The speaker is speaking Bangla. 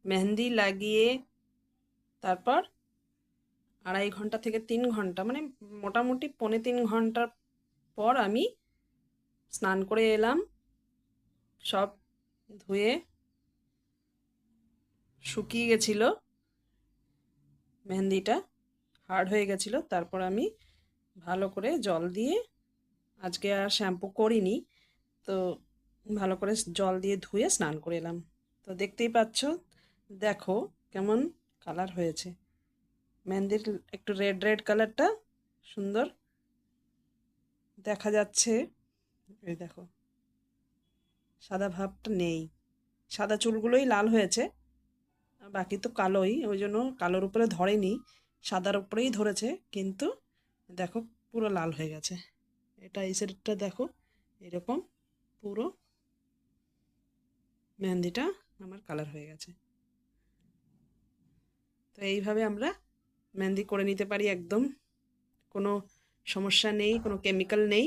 মেহেন্দি লাগিয়ে তারপর 2.5 ঘন্টা থেকে 3 ঘন্টা, মানে মোটামুটি 2.75 ঘন্টার পর আমি স্নান করে এলাম। সব ধুয়ে শুকিয়ে গেছিল, মেহেন্দিটা হার্ড হয়ে গেছিল। তারপর আমি ভালো করে জল দিয়ে, আজকে আর শ্যাম্পু করিনি, তো ভালো করে জল দিয়ে ধুয়ে স্নান করে এলাম। তো দেখতেই পাচ্ছ, দেখো কেমন কালার হয়েছে মেহেন্দির, একটু রেড রেড কালারটা সুন্দর দেখা যাচ্ছে। এই দেখো, সাদা ভাবটা নেই, সাদা চুলগুলোই লাল হয়েছে, আর বাকি তো কালোই, ওই জন্য কালোর উপরে ধরেনি, সাদার উপরেই ধরেছে। কিন্তু দেখো পুরো লাল হয়ে গেছে। এটা এই সাইডটা দেখো, এরকম পুরো মেহেন্দিটা আমার কালার হয়ে গেছে। তো এইভাবে আমরা মেহেন্দি করে নিতে পারি, একদম কোনো সমস্যা নেই, কোনো কেমিক্যাল নেই।